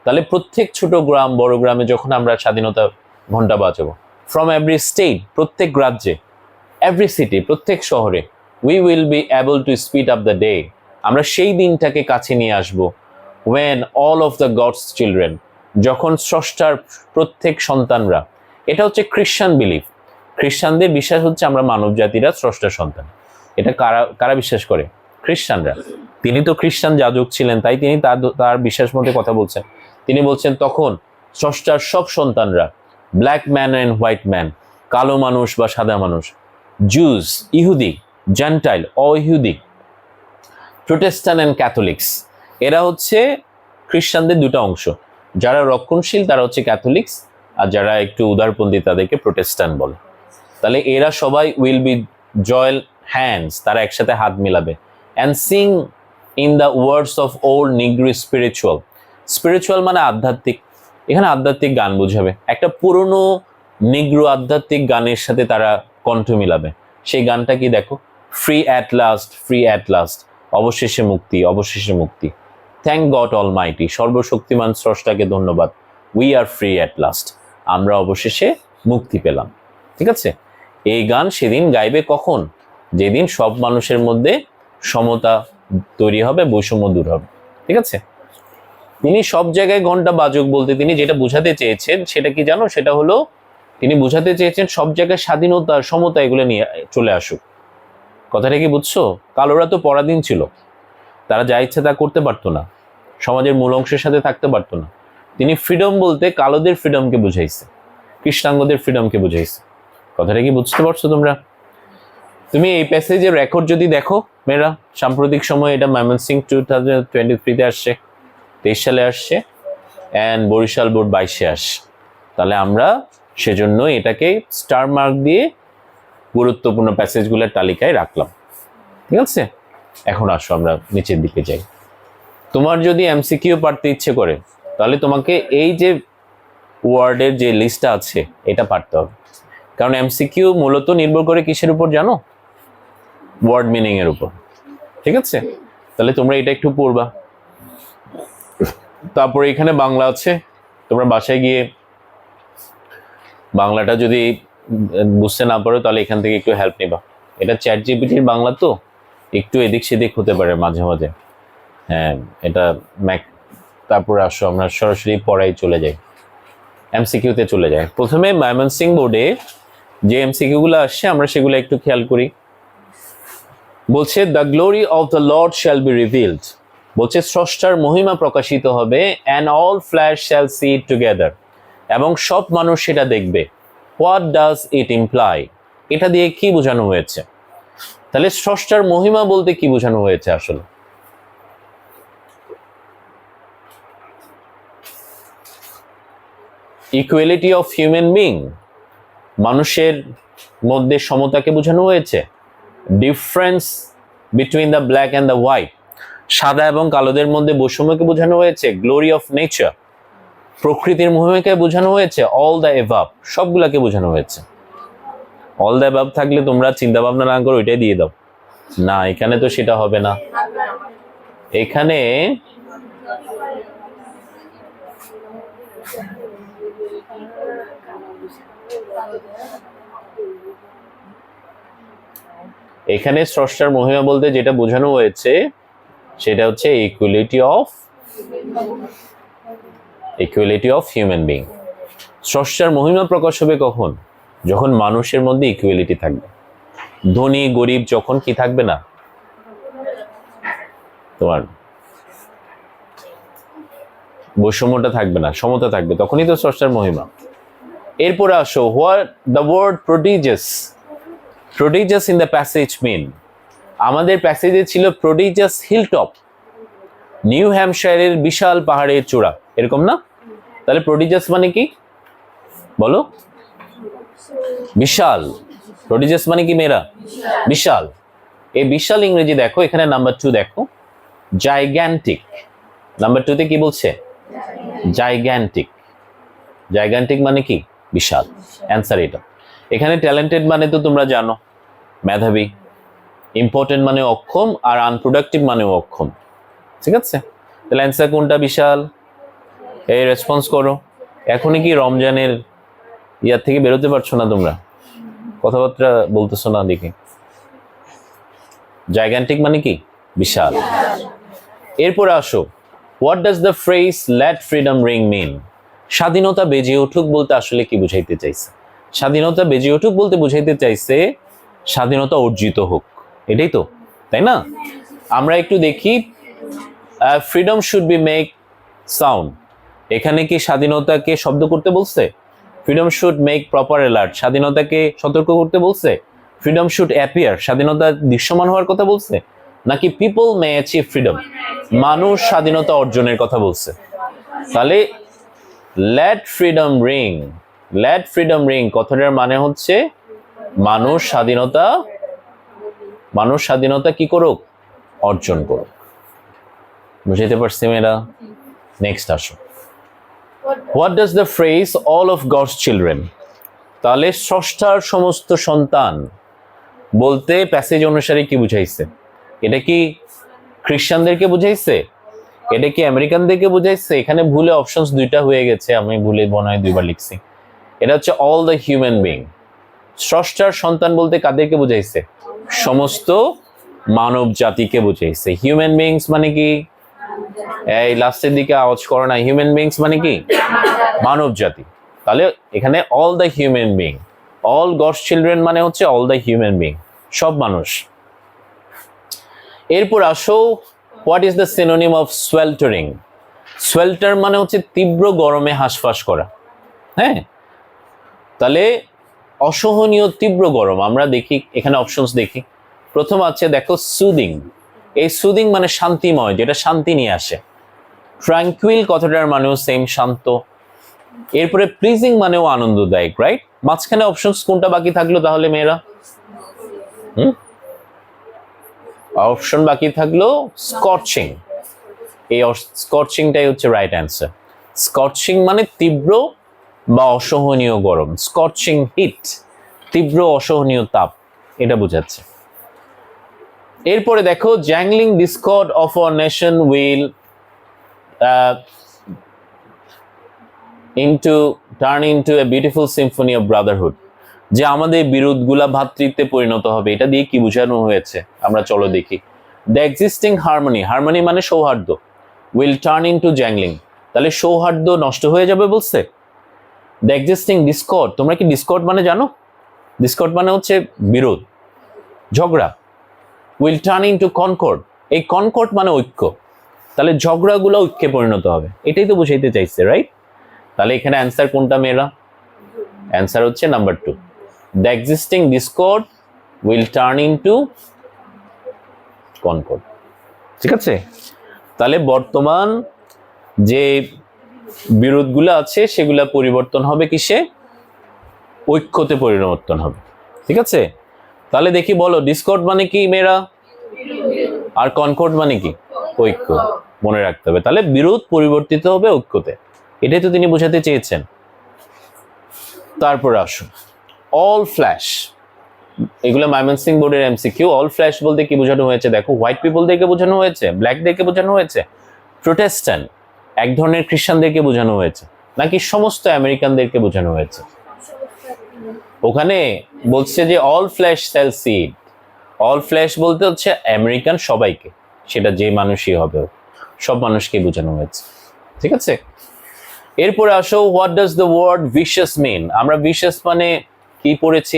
তাহলে প্রত্যেক ছোট গ্রাম বড় গ্রামে যখন আমরা স্বাধীনতা ঘন্টা বাজাবো, from every state, প্রত্যেক রাজ্যে, every city, প্রত্যেক শহরে, we will be able to speed up the day, আমরা সেই দিনটাকে কাছে নিয়ে আসব, when all of the God's children, যখন স্রষ্টার প্রত্যেক সন্তানরা, এটা হচ্ছে খ্রিস্টান বিলিফ, খ্রিস্টানদের বিশ্বাস হচ্ছে আমরা মানব জাতিরা স্রষ্টার সন্তান। এটা কারা কারা বিশ্বাস করে? খ্রিস্টানরা। তিনি তো খ্রিস্টান যাজক ছিলেন, তাই তিনি তার বিশ্বাস মতে কথা বলছেন। তিনি বলছেন তখন স্রষ্টার সব সন্তানরা, black man and white man, কালো মানুষ বা সাদা মানুষ, জুস ইহুদি, জেন্টাইল অইহুদি, প্রোটেস্ট্যান্ট অ্যান্ড ক্যাথলিক্স, এরা হচ্ছে খ্রিস্টানদের দুটো অংশ। যারা রক্ষণশীল তারা হচ্ছে ক্যাথলিক্স, আর যারা একটু উদারপন্থী তাদেরকে প্রোটেস্ট্যান্ট বলে। তাহলে এরা সবাই উইল বি জয়েল হ্যান্ডস, তারা একসাথে হাত মিলাবে, and sing in the words of old Negro spiritual, spiritual মানে আধ্যাত্মিক, এখানে আধ্যাত্মিক গান বোঝাবে, একটা পুরনো নিগ্রো আধ্যাত্মিক গানের সাথে তারা কণ্ঠ মিলাবে। সেই গানটা কি দেখো, free at last, free at last, অবশেষে মুক্তি, অবশেষে মুক্তি, থ্যাংক গড অলমাইটি, সর্বশক্তিমান স্রষ্টাকে ধন্যবাদ, we are free at last, আমরা অবশেষে মুক্তি পেলাম। ঠিক আছে, এই গান সেদিন গাইবে কখন? যেদিন সব মানুষের মধ্যে সমতা তৈরি হবে, বৈষম্য দূর হবে। ঠিক আছে, তিনি সব জায়গায় ঘন্টা বাজুক বলতে তিনি যেটা বোঝাতে চেয়েছেন সেটা কি জানো? সেটা হলো তিনি বোঝাতে চেয়েছেন সব জায়গায় স্বাধীনতা, সমতা এগুলো নিয়ে চলে আসুক। কথাটা কি বুঝছো? কালোরা তো পরাধীন ছিল, তারা যা ইচ্ছে তা করতে পারতো না, সমাজের মূল অংশের সাথে থাকতে পারতো না। তিনি ফ্রিডম বলতে কালোদের ফ্রিডমকে বুঝাইছে, কৃষ্ণাঙ্গদের ফ্রিডমকে বুঝাইছে। কথাটা কি বুঝতে পারছো তোমরা? তুমি এই প্যাসেজের রেকর্ড যদি দেখো মেয়েরা, সাম্প্রতিক সময়ে এটা ময়মনসিংহ 2023-তে আসছে, 23 সালে আসছে, অ্যান্ড বরিশাল বোর্ড 22-এ আসছে। তাহলে আমরা সেজন্য এটাকে স্টার মার্ক দিয়ে গুরুত্বপূর্ণ প্যাসেজগুলোর তালিকায় রাখলাম। ঠিক আছে, এখন আসো আমরা নিচের দিকে যাই। তোমার যদি এমসিকিউ পারতে ইচ্ছে করে তাহলে তোমাকে এই যে ওয়ার্ডের যে লিস্টটা আছে এটা পারতে হবে, কারণ এমসিকিউ মূলত নির্ভর করে কিসের উপর জানো? ওয়ার্ড মিনিং এর উপর। ঠিক আছে, তাহলে তোমরা এটা একটু পড়বা। তারপরে এখানে বাংলা আছে, তোমরা বাসায় গিয়ে বাংলাটা যদি বুঝতে না পারো তাহলে এখান থেকে একটু হেল্প নিবা। এটা চ্যাট জিপিটির বাংলা তো একটু এদিক সেদিক হতে পারে মাঝে মাঝে। হ্যাঁ, এটা ম্যাক। তারপরে আসো আমরা সরাসরি পড়াই চলে যাই, এমসিকিউতে চলে যাই। প্রথমে ময়মনসিংহ বোর্ডে যে এমসিকিউগুলো আসছে আমরা সেগুলো একটু খেয়াল করি। বলছে the glory of the Lord shall be revealed, বলছে স্রষ্টার মহিমা প্রকাশিত হবে, and all flesh shall see it together, এবং সব মানুষ সেটা দেখবে। হোয়াট ডাজ ইট ইমপ্লাই, এটা দিয়ে কি বোঝানো হয়েছে? তাহলে স্রষ্টার মহিমা বলতে কি বোঝানো হয়েছে আসলে? ইকুয়ালিটি অফ হিউম্যান বিং, মানুষের মধ্যে সমতাকে বোঝানো হয়েছে। Difference between the black and the white, সাদা এবং কালোদের মধ্যে বৈষম্যকে বোঝানো হয়েছে। গ্লোরি অফ নেচার, প্রকৃতির মহিমাকে বোঝানো হয়েছে। অল দ্য এভাব, সবগুলাকে বোঝানো হয়েছে। অল দ্য এভাব থাকলে তোমরা চিন্তা ভাবনা না করো ওইটাই দিয়ে দাও, না এখানে তো সেটা হবে না। এখানে এখানে স্রষ্টার মহিমা বলতে যেটা বোঝানো হয়েছে সেটা হচ্ছে ইকুয়ালিটি অফ হিউম্যান বিং। স্রষ্টার মহিমা প্রকাশ হবে কখন? যখন মানুষের মধ্যে ইকুয়ালিটি থাকবে। ধনী গরিব যখন কি থাকবে না, তোমার বৈষম্যটা থাকবে না, সমতা থাকবে, তখনই তো স্রষ্টার মহিমা। এরপরে আসো, what the word prodigious in the passage mean. আমাদের প্যাসেজে ছিল প্রোডিজিয়াস হিলটপ, নিউ হ্যাম্পশায়ারের বিশাল পাহাড়ের চূড়া, এরকম না? তাহলে প্রোডিজিয়াস মানে কি বলো? বিশাল। প্রডিজিয়াস মানে কি মেয়েরা? বিশাল। এই বিশাল ইংরেজি দেখো, এখানে নাম্বার 2 দেখো, জাইগ্যান্টিক। নাম্বার 2 তে কি বলছে? জাইগ্যান্টিক। জাইগ্যান্টিক মানে কি? বিশাল। অ্যান্সার এটা। এখানে ট্যালেন্টেড মানে তো তোমরা জানো, মেধাবী। ইম্পর্টেন্ট মানে অক্ষম, আর আনপ্রোডাক্টিভ মানেও অক্ষম। ঠিক আছে, তাহলে অ্যান্সার কোনটা? বিশাল। এই রেসপন্স করো। এখনই কি রমজানের ইয়ার থেকে বেরোতে পারছো না তোমরা? কথাবার্তা বলতেছো না দেখি। জাইগ্যান্টিক মানে কি? বিশাল। এরপরে আসো, what does the phrase let freedom ring mean? স্বাধীনতা বেজে উঠুক বলতে আসলে কি বুঝাইতে চাইছে? স্বাধীনতা বেজে উঠুক বলতে বুঝাইতে চাইছে স্বাধীনতা অর্জিত হোক, এটাই তো, তাই না? আমরা একটু দেখি, freedom should be make sound. এখানে কি স্বাধীনতাকে শব্দ করতে বলছে? Freedom should make proper alert, স্বাধীনতাকে সতর্ক করতে বলছে? ফ্রিডম শুড অ্যাপিয়ার, স্বাধীনতা দৃশ্যমান হওয়ার কথা বলছে? নাকি পিপল মে অ্যাচিভ ফ্রিডম, মানুষ স্বাধীনতা অর্জনের কথা বলছে? তাহলে let freedom ring, let freedom ring কথাটার মানে হচ্ছে মানুষ স্বাধীনতা কি করুক? অর্জন করুক। বুঝতে পারছি মেয়েরা? নেক্সট আসো, what does the phrase all of God's children? তাহলে স্রষ্টার সমস্ত সন্তান বলতে প্যাসেজ অনুসারে কি বুঝাইছে? এটা কি খ্রিস্টানদেরকে বুঝাইছে? এটা কি আমেরিকানদেরকে বুঝাইছে? এখানে ভুলে অপশনস দুইটা হয়ে গেছে, আমি ভুলে মনে হয় দুইবার লিখছি। এটা হচ্ছে অল দ্য হিউম্যান বিং। স্রষ্টার সন্তান বলতে কাদেরকে বুঝাইছে? সমস্ত মানব জাতিকে বুঝাইছে। হিউম্যান বিংস মানে কি? এই লাস্টের দিকে আওয়াজ করো না। হিউম্যান বিংস মানে কি? মানব জাতি। তাহলে এখানে all the human being, all God's children মানে হচ্ছে অল দ্য হিউম্যান বিং, সব মানুষ। এরপর আসো, what is the synonym of sweltering? Swelter মানে হচ্ছে তীব্র গরমে হাঁসফাঁস করা। হ্যাঁ, তাহলে অসহনীয় তীব্র গরম। আমরা দেখি এখানে অপশনস দেখি। প্রথম আছে দেখো সুদিং। এই সুদিং মানে শান্তিময়, যেটা শান্তি নিয়ে আসে। ট্রাঙ্কুইল কথাটার মানেও সেম, শান্ত। এরপরে প্লিজিং মানেও আনন্দদায়ক, রাইট? মাঝখানে অপশনস কোনটা বাকি থাকলো তাহলে মেয়েরা? অপশন বাকি থাকলো স্কর্চিং। এই স্কর্চিংটাই হচ্ছে রাইট অ্যান্সার। স্কর্চিং মানে তীব্র বা অসহনীয় গরম। স্কর্চিং হিট, তীব্র অসহনীয় তাপ, এটা বোঝাচ্ছে। এরপরে দেখো, jangling discord of our nation will turn into a beautiful symphony of brotherhood. যে আমাদের বিরোধগুলা ভ্রাতৃত্বে পরিণত হবে, এটা দিয়ে কি বোঝানো হয়েছে? আমরা চলো দেখি। দ্য এক্সিস্টিং হারমোনি, হারমোনি মানে সৌহার্দ্য, উইল টার্ন ইনটু জ্যাংলিং, তাহলে সৌহার্দ্য নষ্ট হয়ে যাবে বলছে। দ্য এক্সিস্টিং ডিসকর্ড, তোমরা কি ডিসকর্ড মানে জানো? ডিসকর্ড মানে হচ্ছে বিরোধ, ঝগড়া। উইল টার্ন ইনটু কনকর্ড, এই কনকর্ড মানে ঐক্য, তাহলে ঝগড়াগুলো ঐক্যে পরিণত হবে, এটাই তো বুঝাইতে চাইছে, রাইট? তাহলে এখানে অ্যান্সার কোনটা মেয়েরা? অ্যান্সার হচ্ছে number 2, the existing discord will turn into concord. ঠিক আছে, তাহলে বর্তমান যে বিরোধগুলো আছে সেগুলা পরিবর্তন হবে কিসে? ঐক্যতে পরিবর্তন হবে। ঠিক আছে, তাহলে দেখি বলো, ডিসকর্ড মানে কি মেয়েরা? আর কনকর্ড মানে কি? ঐক্য। মনে রাখতে হবে, তাহলে বিরোধ পরিবর্তিত হবে ঐক্যতে, এটাই তো তিনি বোঝাতে চেয়েছেন। তারপর আসুন, অল ফ্ল্যাশ, এগুলো ময়মনসিংহ বোর্ডের এমসিকিউ। অল ফ্ল্যাশ বলতে কি বোঝানো হয়েছে? দেখো, হোয়াইট পিপলদেরকে বোঝানো হয়েছে, ব্ল্যাকদেরকে বোঝানো হয়েছে, প্রোটেস্ট্যান্ট এক ধরনের খ্রিস্টানদেরকে বোঝানো হয়েছে, নাকি সমস্ত আমেরিকানদেরকে বোঝানো হয়েছে? ওখানে বলছে যে অল ফ্ল্যাশ শ্যাল সি ইট। অল ফ্ল্যাশ বলতে হচ্ছে আমেরিকান সবাইকে, সেটা যে মানুষই হবে, সব মানুষকে বোঝানো হয়েছে। ঠিক আছে, এরপরে আসো, হোয়াট ডাজ দ্য ওয়ার্ড ভিশাস মিন? আমরা ভিশাস মানে কি পড়েছি?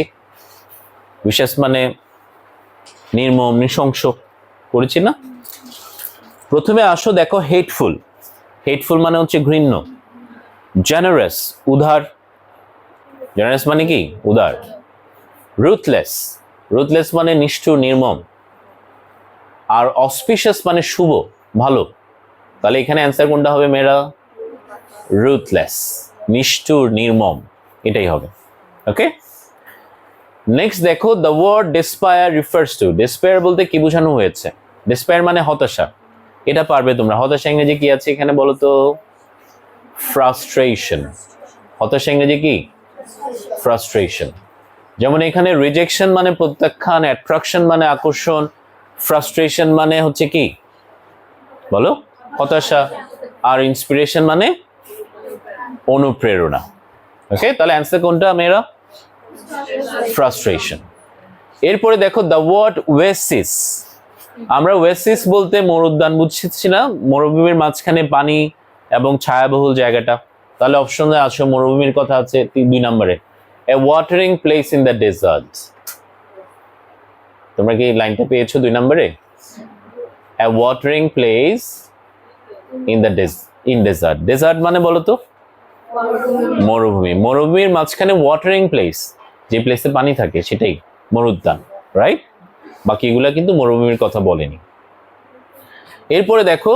ভিশাস মানে নির্মম, নৃশংস, পড়েছি না? প্রথমে আসো দেখো, হেটফুল। হেটফুল মানে হচ্ছে ঘৃণ্য। জেনারাস, উদার, জেনারাস মানে কি? উদার। রুথলেস, রুথলেস মানে নিষ্ঠুর, নির্মম। আর অসপিশিয়াস মানে শুভ, ভালো। তাহলে এখানে অ্যান্সার কোনটা হবে মেয়েরা? রুথলেস, নিষ্ঠুর, নির্মম, এটাই হবে। ওকে। নেক্সট দেখো, the word despair refers to, despair বলতে কি বোঝানো হয়েছে? ডেসপায়ার মানে হতাশা, এটা পারবে তোমরা। হতাশা ইংরেজি কি আছে এখানে বলো তো? ফ্রাস্ট্রেশন। হতাশা ইংরেজি কি? ফ্রাস্ট্রেশন। যেমন এখানে রিজেকশন মানে প্রত্যাখ্যান, অ্যাট্রাকশন মানে আকর্ষণ, ফ্রাস্ট্রেশন মানে হচ্ছে কি বলো? হতাশা। আর ইন্সপিরেশন মানে অনুপ্রেরণা। ওকে, তাহলে অ্যান্সার কোনটা মেয়েরা? ফ্রাস্ট্রেশন। এরপরে দেখো দ্য ওয়ার্ড ওয়েসিস। আমরা ওয়েসিস বলতে মরুদ্যান বুঝছি না, মরুভূমির মাঝখানে পানি এবং ছায়াবহুল জায়গাটা। তাহলে অপশনে আছে মরুভূমির কথা আছে 2 নম্বরে, a watering place in the desert. তোমরা কি লাইনটা পেয়েছো 2 নম্বরে? A watering place in desert. Desert মানে বলো তো? মরুভূমি। মরুভূমির মাঝখানে ওয়াটারিং প্লেস, যে প্লেসে পানি থাকে সেটাই মরুদ্যান, রাইট? বাকিগুলা কিন্তু মরুভূমির কথা বলেনি। এরপরে দেখো,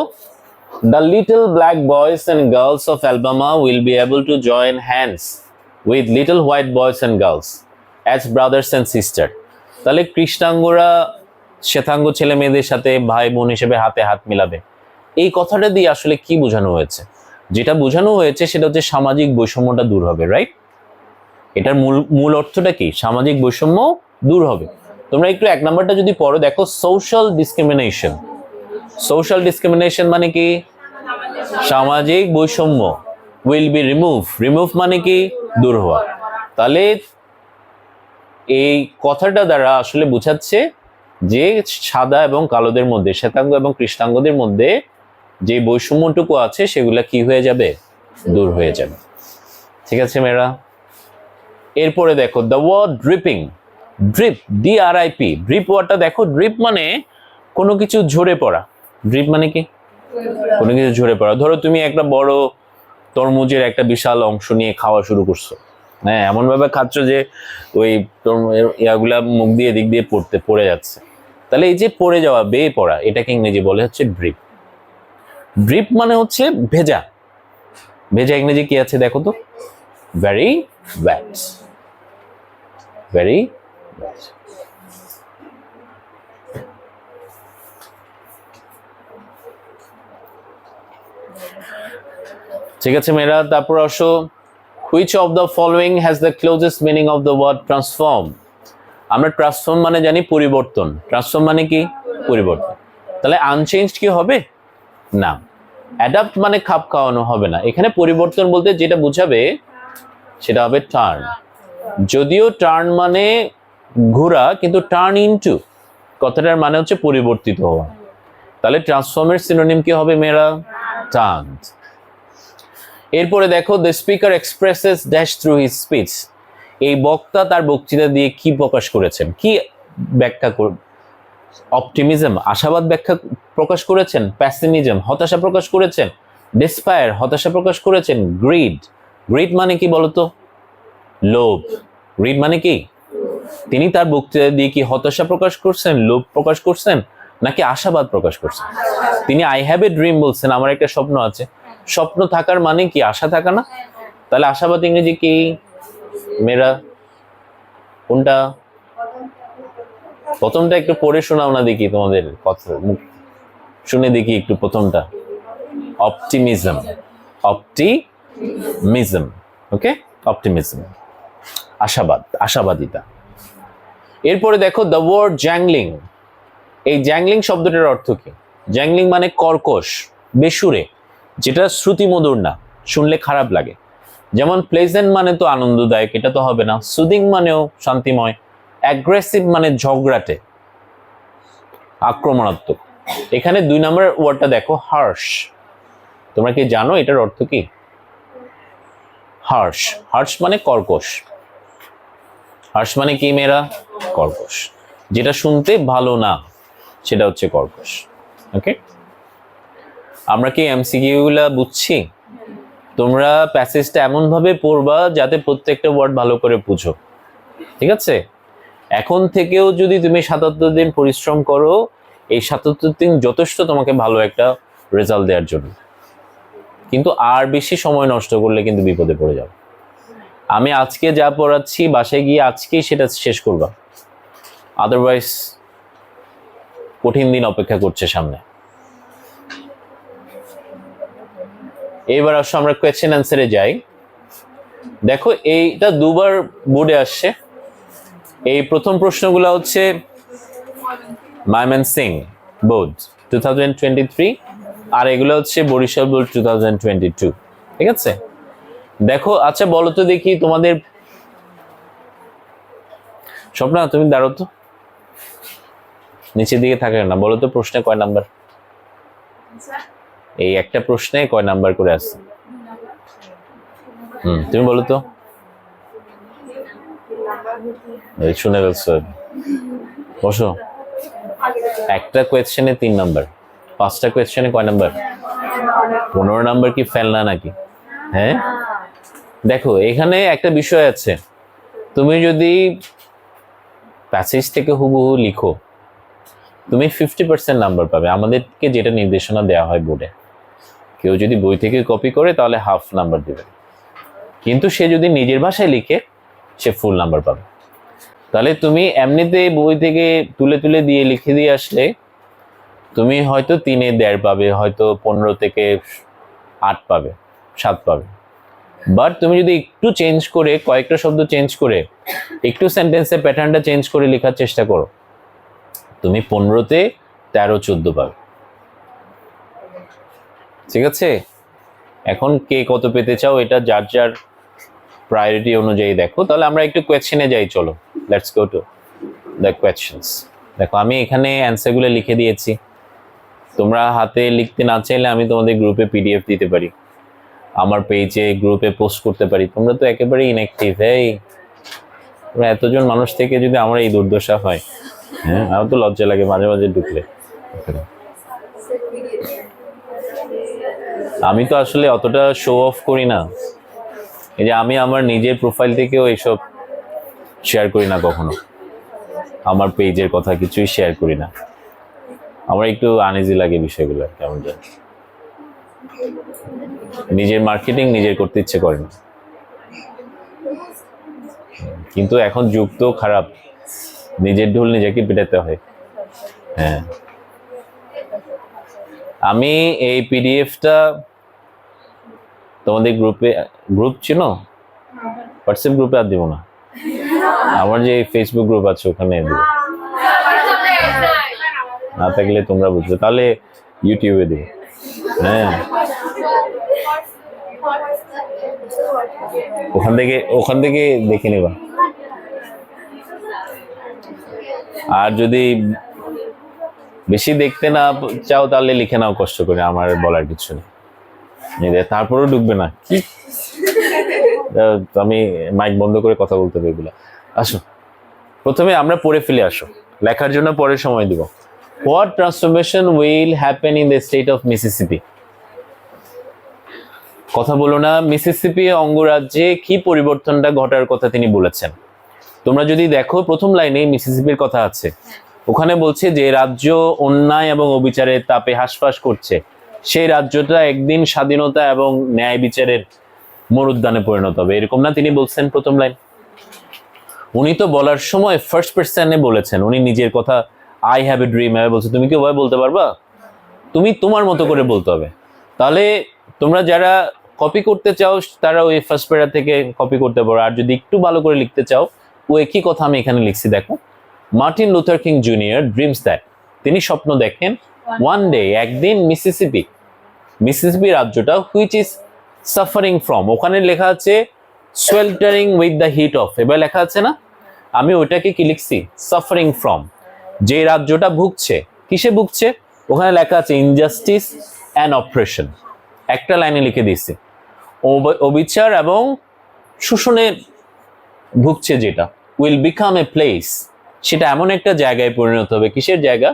the little black boys and girls of Alabama will be able to join hands with little white boys and girls as brothers and sister. তাহলে কৃষ্ণাঙ্গরা শ্বেতাঙ্গ ছেলে মেয়েদের সাথে ভাই বোন হিসেবে হাতে হাত মিলাবে। এই কথাটা দিয়ে আসলে কি বোঝানো হয়েছে? যেটা বোঝানো হয়েছে সেটা হচ্ছে সামাজিক বৈষম্যটা দূর হবে, রাইট? এটার মূল অর্থটা কি? সামাজিক বৈষম্য দূর হবে। তোমরা একটু 1 নম্বরটা যদি পড়ো, দেখো সোশ্যাল ডিসক্রিমিনেশন। সোশ্যাল ডিসক্রিমিনেশন মানে কি? সামাজিক বৈষম্য। উইল বি রিমুভ, রিমুভ মানে কি? দূর হওয়া। তাহলে এই কথাটা দ্বারা আসলে বোঝাচ্ছে যে সাদা এবং কালোদের মধ্যে, শ্বেতাঙ্গ এবং কৃষ্ণাঙ্গদের মধ্যে যে বৈষম্যটুকু আছে সেগুলা কি হয়ে যাবে? দূর হয়ে যাবে। ঠিক আছে মেয়েরা? এরপরে দেখো the word dripping. Drip, DRIP। Drip ওয়ার্ডটা দেখো, ড্রিপ মানে কোনো কিছু ঝরে পড়া। ড্রিপ মানে কি? কোনো কিছু ঝরে পড়া। ধরো তুমি একটা বড় তরমুজের একটা বিশাল অংশ নিয়ে খাওয়া শুরু করছো, হ্যাঁ, এমন ভাবে খাচ্ছ যে ওই ইয়াগুলা মুখ দিয়ে দিক দিয়ে পড়ে যাচ্ছে। তাহলে এই যে পড়ে যাওয়া, বেয়ে পড়া, এটাকে ইংরেজি বলে হচ্ছে ড্রিপ। ড্রিপ মানে হচ্ছে ভেজা। ভেজা ইংরেজি কি আছে দেখো তো? Very wet. Very wet. ঠিক আছে মেয়েরা, তারপর আসো, which of the following has the closest meaning of the word transform. আমরা ট্রান্সফর্ম মানে জানি পরিবর্তন। ট্রান্সফর্ম মানে কি? পরিবর্তন। তাহলে আনচেঞ্জড কি হবে? না। অ্যাডাপ্ট মানে খাপ খাওয়ানো হবে না। এখানে পরিবর্তন বলতে যেটা বুঝাবে সেটা হবে টার্ন। যদিও টার্ন মানে ঘোরা, কিন্তু টার্ন ইনটু কথাটার মানে হচ্ছে পরিবর্তিত হওয়া। তাহলে ট্রান্সফর্মের সিনোনিম কি হবে মেয়েরা? টার্ন। এরপরে দেখো, the speaker expresses dash through his speech. এই বক্তা তার বক্তৃতা দিয়ে কি প্রকাশ করেছেন? কি ব্যাখ্যা? অপটিমিজম, আশাবাদ ব্যাখ্যা প্রকাশ করেছেন। প্যাসিমিজম, হতাশা প্রকাশ করেছেন। ডেসপায়ার, হতাশা প্রকাশ করেছেন। গ্রিড, গ্রিড মানে কি বলতো? লোভ। গ্রিড মানে কি? তিনি তার বক্তৃতা দিয়ে কি হতাশা প্রকাশ করছেন, লোভ প্রকাশ করছেন, নাকি আশাবাদ প্রকাশ করছেন? তিনি আই হ্যাভ এ ড্রিম বলছেন, আমার একটা স্বপ্ন আছে। স্বপ্ন থাকার মানে কি? আশা থাকা না? তাহলে আশাবাদ ইংরেজি কি মেয়েরা? কোনটা? প্রথমটা একটু পড়ে শোনাও না দেখি, তোমাদের কথা শুনে দেখি একটু প্রথমটা। অপটিমিজম। অপটিমিজম, ওকে, অপটিমিজম, আশাবাদ, আশাবাদিতা। এরপরে দেখো দ্য ওয়ার্ড জ্যাংলিং। এই জ্যাংলিং শব্দটার অর্থ কি? জ্যাংলিং মানে কর্কশ, বেসুরে, যেটা শ্রুতিমধুর না, শুনলে খারাপ লাগে। যেমন প্লেজেন্ট মানে তো আনন্দদায়ক, এটা তো হবে না। সুদিং মানেও শান্তিময়। অ্যাগ্রেসিভ মানে ঝগড়াটে, আক্রমণাত্মক। এখানে 2 নম্বর ওয়ার্ডটা দেখো, হার্শ। তোমরা কি জানো এটার অর্থ কি? হার্শ, হার্শ মানে কর্কশ। হার্শ মানে কি মেয়েরা? কর্কশ, যেটা শুনতে ভালো না সেটা হচ্ছে কর্কশ। ওকে, আমরা কি এমসিকিউ গুলা বুঝছি? তোমরা প্যাসেজটা এমন ভাবে পড়বা যাতে প্রত্যেকটা ওয়ার্ড ভালো করে বুঝো, ঠিক আছে? এখন থেকেও যদি তুমি 77 দিন পরিশ্রম করো, এই 77 দিন যথেষ্ট তোমাকে ভালো একটা রেজাল্ট দেওয়ার জন্য। কিন্তু আর বেশি সময় নষ্ট করলে কিন্তু বিপদে পড়ে যাবে। আমি আজকে যা পড়াচ্ছি বাসায় গিয়ে আজকেই সেটা শেষ করবা, আদারওয়াইজ কঠিন দিন অপেক্ষা করছে সামনে। এইবার আসো আমরা কোয়েশ্চেন অ্যান্সারে যাই। দেখো এইটা দুবার বোর্ডে আসছে। এই প্রথম প্রশ্নগুলো হচ্ছে ময়মনসিং বোর্ড 2023, আর এগুলো হচ্ছে বরিশাল বোর্ড 2022। ঠিক আছে, দেখো আচ্ছা বলো তো দেখি তোমাদের, স্বপ্না তুমি দাঁড়ো তো, নিচের দিকে থাকে না, বলো তো প্রশ্নে কয় নাম্বার? এই একটা প্রশ্নে কয় নাম্বার করে আছে? তুমি বলো তো। শুনে ফেলছো, বসো। একটা কোয়েশ্চেনে 3 নাম্বার, 5টা কোয়েশ্চেনে কয় নাম্বার? 15 নাম্বার কি ফেলনা নাকি? হ্যাঁ, দেখো এখানে একটা বিষয় আছে, তুমি যদি প্যাসেজ থেকে হুবহু লিখো তুমি 50% নাম্বার পাবে। আমাদেরকে যেটা নির্দেশনা দেওয়া হয় বোর্ডে, কেউ যদি বই থেকে কপি করে তাহলে হাফ নাম্বার দেবে, কিন্তু সে যদি নিজের ভাষায় লিখে সে ফুল নাম্বার পাবে। তাহলে তুমি এমনিতে বই থেকে তুলে তুলে দিয়ে লিখে দিয়ে আসলে তুমি হয়তো 3-এ 1.5 পাবে, হয়তো 15 থেকে 8 পাবে, 7 পাবে। বাট তুমি যদি একটু চেঞ্জ করে, কয়েকটা শব্দ চেঞ্জ করে, একটু সেন্টেন্সের প্যাটার্নটা চেঞ্জ করে লেখার চেষ্টা করো, তুমি 15-তে 13-14 পাবে। ঠিক আছে, এখন কে কত পেতে চাও এটা যার যার প্রায়োরিটি অনুযায়ী দেখো। তাহলে আমরা একটু কোয়েশ্চেনে যাই, চলো let's go to the questions. দেখো আমি এখানে অ্যান্সারগুলো লিখে দিয়েছি, তোমরা হাতে লিখতে না চাইলে আমি তোমাদের গ্রুপে পিডিএফ দিতে পারি, আমার পেজে গ্রুপে পোস্ট করতে পারি। তোমরা তো একেবারে ইনঅ্যাক্টিভ, এই তোমরা এতজন মানুষ থেকে যদি আমার এই দুর্দশা হয়, হ্যাঁ আমার তো লজ্জা লাগে মাঝে মাঝে ঢুকলে। আমি তো আসলে অতটা শো অফ করি না, এই যে আমি আমার নিজের প্রোফাইল থেকেও এইসব শেয়ার করি না কখনো, আমার পেজের কথা কিছুই শেয়ার করি না, আমার একটু আনইজি লাগে বিষয়গুলো, কেমন জানি নিজের মার্কেটিং নিজের করতে ইচ্ছে করে না। কিন্তু এখন যুগ তো খারাপ, নিজের ঢোল নিজেকে পিটাতে হয়। হ্যাঁ, আমি এই পিডিএফটা তোমাদের গ্রুপে, গ্রুপ ছিল হোয়াটসঅ্যাপ গ্রুপে আর দিব না, আমার যে ফেসবুক গ্রুপ আছে ওখানে দিব, না থাকলে তোমরা বুঝবে, তাহলে ইউটিউবে দিব। হ্যাঁ, ওখান থেকে দেখে নেবা। আর যদি বেশি দেখতে না চাও তাহলে লিখে নাও কষ্ট করে, আমার বলার কিছু নেই, তারপরেও ঢুকবে না কি, আমি মাইক বন্ধ করে কথা বলতে হবে এগুলা। আসো প্রথমে আমরা পড়ে ফেলে, আসো লেখার জন্য পরে সময় দিব। What transformation will happen in the state of Mississippi? কথা বলো না, মিসিসিপি অঙ্গরাজ্যে কি পরিবর্তনটা ঘটার কথা তিনি বলেছেন? তোমরা যদি দেখো প্রথম লাইনে মিসিসিপির কথা আছে, ওখানে বলছে যে রাজ্য অন্যায় এবং অবিচারের তাপে হাসফাস করছে, সেই রাজ্যটা একদিন স্বাধীনতা এবং ন্যায় বিচারের মরুদ্যানে পরিণত হবে, এরকম না তিনি বলছেন প্রথম লাইন? উনি তো বলার সময় ফার্স্ট পারসনে বলেছেন, উনি নিজের কথা আই হ্যাভ এ ড্রিম বলছে। তুমি কি ওভাবে বলতে পারবা? তুমি তোমার মতো করে বলতে হবে। তাহলে তোমরা যারা কপি করতে চাও তারা ওই ফার্স্ট প্যারা থেকে কপি করতে পারো, আর যদি একটু ভালো করে লিখতে চাও ও একই কথা আমি এখানে লিখছি। দেখো, Martin Luther King Junior dreams that, তিনি স্বপ্ন দেখেন, ওয়ান ডে একদিন মিসিসিপি রাজ্যটা হুইচ ইজ সাফারিং ফ্রম, ওখানে লেখা আছে sweltering with the heat of, এবার লেখা আছে না, আমি ওইটাকে কি লিখছি সাফারিং ফ্রম, যে রাজ্যটা ভুগছে, কিসে ভুগছে? ওখানে লেখা আছে ইনজাস্টিস অ্যান্ড অপারেশন, একটা লাইনে লিখে দিয়েছি অবিচার এবং শোষণে ভুগছে, যেটা উইল বিকাম এ প্লেস, সেটা এমন একটা জায়গায় পরিণত হবে, কিসের জায়গা?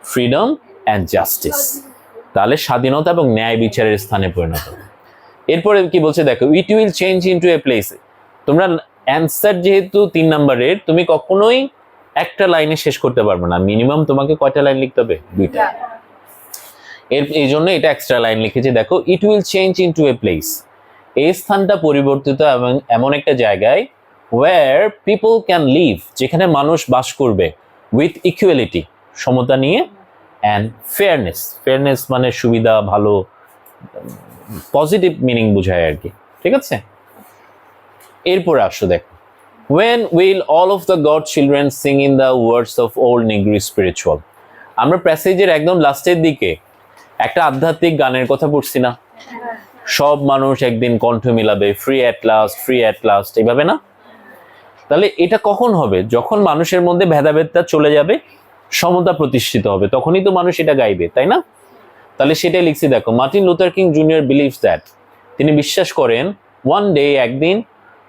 ফ্রিডম অ্যান্ড জাস্টিস, তাহলে স্বাধীনতা এবং ন্যায় বিচারের স্থানে পরিণত হবে। এরপরে কি বলছে দেখো, it will change into a place. তোমরা অ্যান্সার যেহেতু 3 নাম্বারের, তুমি কখনোই একটা লাইনে শেষ করতে পারবে না, মিনিমাম তোমাকে কয়টা লাইন লিখতে হবে? 2টা। এই জন্য এটা এক্সট্রা লাইন লিখেছে। দেখো, it will change into a place, এই স্থানটা পরিবর্তিত এবং এমন একটা জায়গায় where people can live, যেখানে মানুষ বাস করবে with equality, সমতা নিয়ে, and fairness মানে সুবিধা, ভালো, পজিটিভ মিনিং বোঝায় আর কি, ঠিক আছে। এরপরে আসো দেখো, when will all of the God children sing in the words of old Negro spiritual? আমরা প্যাসেজের একদম লাস্টের দিকে একটা আধ্যাত্মিক গানের কথা পড়ছি না, সব মানুষ একদিন কণ্ঠ মিলাবে, ফ্রি অ্যাট লাস্ট, এইভাবে না? তাহলে এটা কখন হবে? যখন মানুষের মধ্যে ভেদাভেদটা চলে যাবে, সমতা প্রতিষ্ঠিত হবে, তখনই তো মানুষ এটা গাইবে, তাই না? তাহলে সেটাই লিখছি দেখো, Martin Luther King junior believes that, তিনি বিশ্বাস করেন, ওয়ান ডে, একদিন,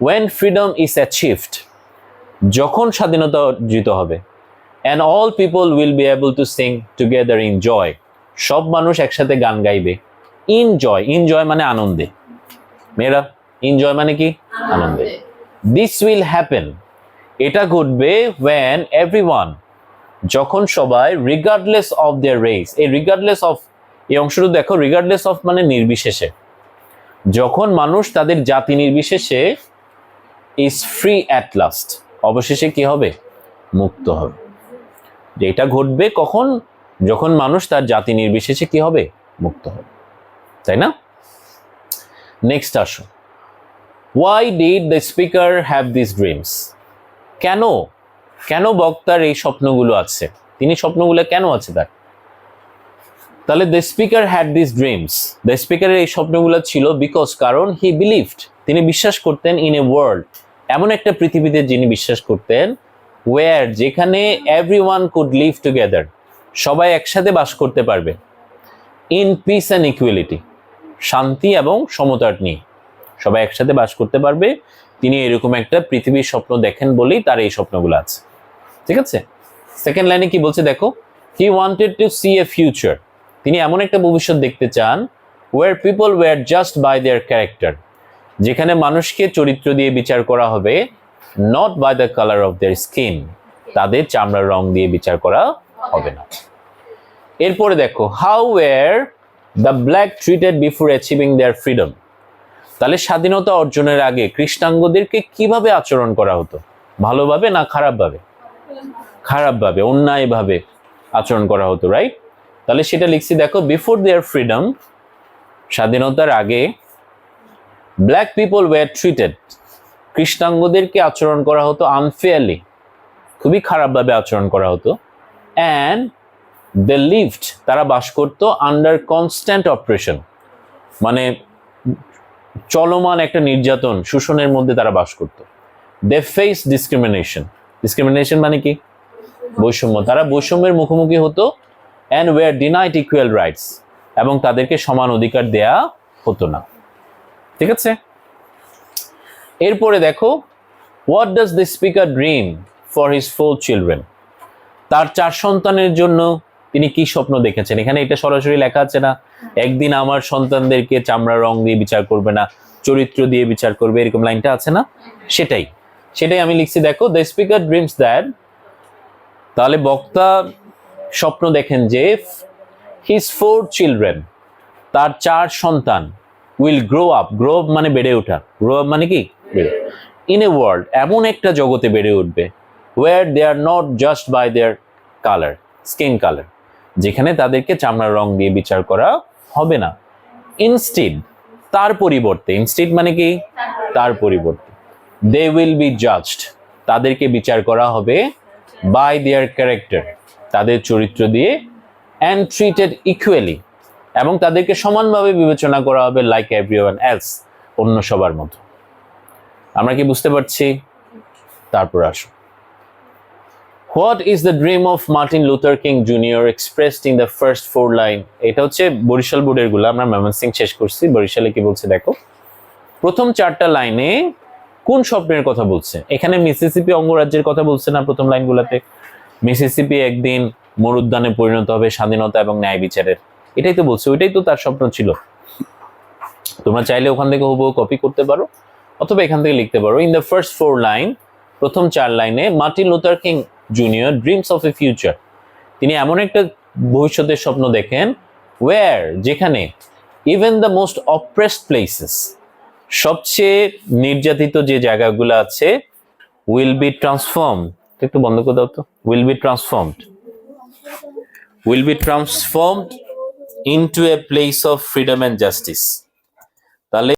when freedom is achieved, যখন স্বাধীনতা অর্জিত হবে, and all people will be able to sing together in joy, সব মানুষ একসাথে গান গাইবে, in joy মানে আনন্দে, মেয়েরা enjoy মানে কি? আনন্দে। this will happen, এটা ঘটবে when everyone, যখন সবাই, regardless of their race, এই regardless of, এই অংশটা দেখো, regardless of মানে নির্বিশেষে, যখন মানুষ তাদের জাতি নির্বিশেষে is free at last, অবশেষে কি হবে? মুক্ত হবে। যেটা ঘটবে কখন? যখন মানুষ তার জাতি নির্বিশেষে কি হবে? মুক্ত হবে, তাই না? নেক্সট আসো, why did the speaker have these dreams? কেন বক্তার এই স্বপ্নগুলো আছে? তিনি স্বপ্নগুলো কেন আছে তার? তাহলে the speaker had these dreams, the speaker এই স্বপ্নগুলো ছিল because, কারণ he believed, তিনি বিশ্বাস করতেন, in a world, এমন একটা পৃথিবীতে যিনি বিশ্বাস করতেন, where, যেখানে everyone could live together, সবাই একসাথে বাস করতে পারবে, in peace and equality, শান্তি এবং সমতার নিয়ে সবাই একসাথে বাস করতে পারবে। তিনি এরকম একটা পৃথিবীর স্বপ্ন দেখেন বলেই তার এই স্বপ্নগুলো আছে, ঠিক আছে। সেকেন্ড লাইনে কি বলছে দেখো, he wanted to see a future, তিনি এমন একটা ভবিষ্যৎ দেখতে চান, where people were just by their character, যেখানে মানুষকে চরিত্র দিয়ে বিচার করা হবে, not by the color of their skin, তাদের চামড়ার রং দিয়ে বিচার করা হবে না। এরপরে দেখো, how were the black treated before achieving their freedom? তাহলে স্বাধীনতা অর্জনের আগে কৃষ্ণাঙ্গদেরকে কিভাবে আচরণ করা হতো? ভালোভাবে না খারাপভাবে? খারাপভাবে, অন্যায়ভাবে আচরণ করা হতো, রাইট? তাহলে সেটা লিখছি দেখো, বিফোর দেয়ার ফ্রিডম, স্বাধীনতার আগে, ব্ল্যাক পিপল ওয়্যার ট্রিটেড, কৃষ্ণাঙ্গদেরকে আচরণ করা হতো আনফেয়ারলি, খুবই খারাপভাবে আচরণ করা হতো, অ্যান্ড দে লিভড, তারা বাস করতো আন্ডার কনস্ট্যান্ট অপারেশন, মানে চলমান একটা নির্যাতন, শোষণের মধ্যে তারা বাস করতো। দে ফেস ডিসক্রিমিনেশন মানে কি? বৈষম্য, তারা বৈষম্যের মুখোমুখি হতো, and were denied equal rights, এবং তাদেরকে সমান অধিকার দেয়া হতো না, ঠিক আছে। এরপরে দেখো, what does the speaker dream for his 4 children, তার 4 সন্তানের জন্য তিনি কি স্বপ্ন দেখেছেন? এখানে এটা সরাসরি লেখা আছে না, একদিন আমার সন্তানদেরকে চামড়া রং দিয়ে বিচার করবে না, চরিত্র দিয়ে বিচার করবে, এরকম লাইনটা আছে না, সেটাই আমি লিখছি দেখো, দ্য স্পিকার ড্রিমস দ্যাট, তাহলে বক্তা স্বপ্ন দেখেন যে হিজ 4 চিলড্রেন, তার 4 সন্তান, উইল গ্রো আপ মানে বেড়ে ওঠা, গ্রো আপ মানে কি? বেড়ে, ইন এ ওয়ার্ল্ড, এমন একটা জগতে বেড়ে উঠবে, where they are not just by their colour, skin colour, যেখানে তাদেরকে চামড়ার রং দিয়ে বিচার করা হবে না, ইনস্টিড, তার পরিবর্তে, ইনস্টিড মানে কি? তার পরিবর্তে, দে উইল বি জাজড, তাদেরকে বিচার করা হবে, বাই দেয়ার ক্যারেক্টার, তাদের চরিত্র দিয়ে, অ্যান্ড ট্রিটেড ইকুয়ালি, এবং তাদেরকে সমানভাবে বিবেচনা করা হবে, লাইক এভরিওয়ান এলস, অন্য সবার মতো। আমরা কি বুঝতে পারছি? তারপর আসো, what is the dream of Martin Luther King junior expressed in the first 4 line? এটা হচ্ছে বরিশাল বোর্ডের গুলো, আমরা ময়মনসিংহ শেষ করছি, বরিশালে কি বলছে দেখো, প্রথম 4টা লাইনে কোন স্বপ্নের কথা বলছে? এখানে মিসিসিপি অঙ্গরাজ্যের কথা বলছে না প্রথম লাইনগুলোতে, মিসিসিপি একদিন মরুদ্যানে পরিণত হবে, স্বাধীনতা এবং ন্যায় বিচারের, এটাই তো বলছে, ওইটাই তো তার স্বপ্ন ছিল। তোমরা চাইলে ওখান থেকে হুবহু কপি করতে পারো, অথবা এখান থেকে লিখতে পারো, ইন দ্য ফার্স্ট 4 লাইন, প্রথম 4 লাইনে, Martin Luther King Junior dreams of A future, তিনি এমন একটা ভবিষ্যতের স্বপ্ন দেখেন, ওয়্যার, যেখানে, even the most oppressed places, সবচেয়ে নির্যাতিত যে জায়গাগুলো আছে উইল বি ট্রান্সফর্ম, একটু বন্ধ করে দাও তো, will be transformed into a place of freedom and justice. তাহলে